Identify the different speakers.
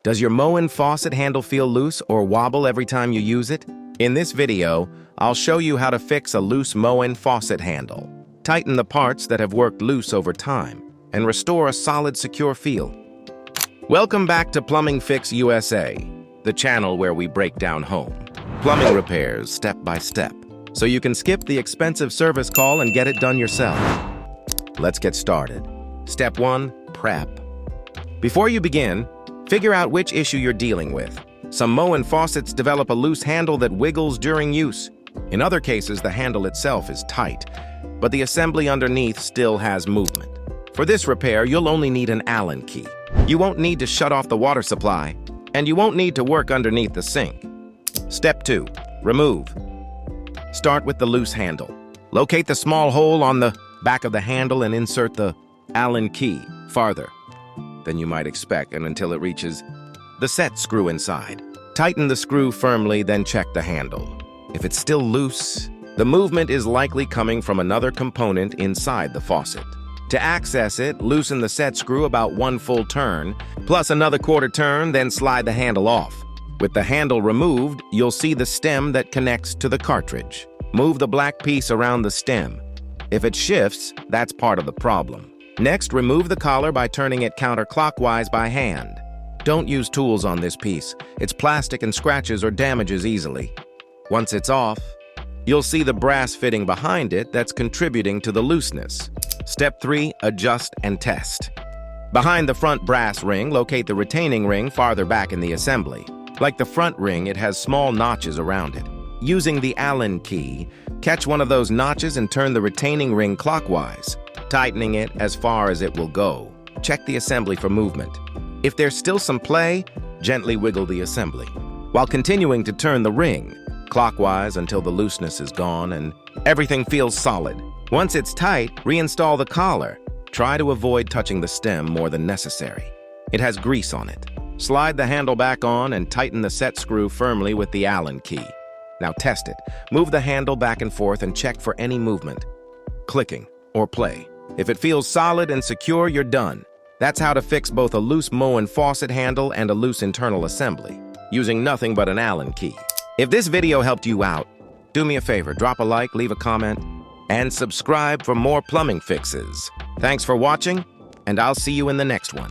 Speaker 1: Does your Moen faucet handle feel loose or wobble every time you use it? In this video, I'll show you how to fix a loose Moen faucet handle, tighten the parts that have worked loose over time, and restore a solid, secure feel. Welcome back to Plumbing Fix USA, the channel where we break down home plumbing repairs step by step, so you can skip the expensive service call and get it done yourself. Let's get started. Step 1, prep. Before you begin, figure out which issue you're dealing with. Some Moen faucets develop a loose handle that wiggles during use. In other cases, the handle itself is tight, but the assembly underneath still has movement. For this repair, you'll only need an Allen key. You won't need to shut off the water supply, and you won't need to work underneath the sink. Step 2, remove. Start with the loose handle. Locate the small hole on the back of the handle and insert the Allen key farther than you might expect and until it reaches the set screw inside. Tighten the screw firmly, then check the handle. If it's still loose, the movement is likely coming from another component inside the faucet. To access it, loosen the set screw about 1 full turn, plus another quarter turn, then slide the handle off. With the handle removed, you'll see the stem that connects to the cartridge. Move the black piece around the stem. If it shifts, that's part of the problem. Next, remove the collar by turning it counterclockwise by hand. Don't use tools on this piece. It's plastic and scratches or damages easily. Once it's off, you'll see the brass fitting behind it that's contributing to the looseness. Step 3, adjust and test. Behind the front brass ring, locate the retaining ring farther back in the assembly. Like the front ring, it has small notches around it. Using the Allen key, catch one of those notches and turn the retaining ring clockwise, tightening it as far as it will go. Check the assembly for movement. If there's still some play, gently wiggle the assembly, while continuing to turn the ring clockwise until the looseness is gone and everything feels solid. Once it's tight, reinstall the collar. Try to avoid touching the stem more than necessary. It has grease on it. Slide the handle back on and tighten the set screw firmly with the Allen key. Now test it. Move the handle back and forth and check for any movement, clicking, or play. If it feels solid and secure, you're done. That's how to fix both a loose Moen faucet handle and a loose internal assembly, using nothing but an Allen key. If this video helped you out, do me a favor, drop a like, leave a comment, and subscribe for more plumbing fixes. Thanks for watching, and I'll see you in the next one.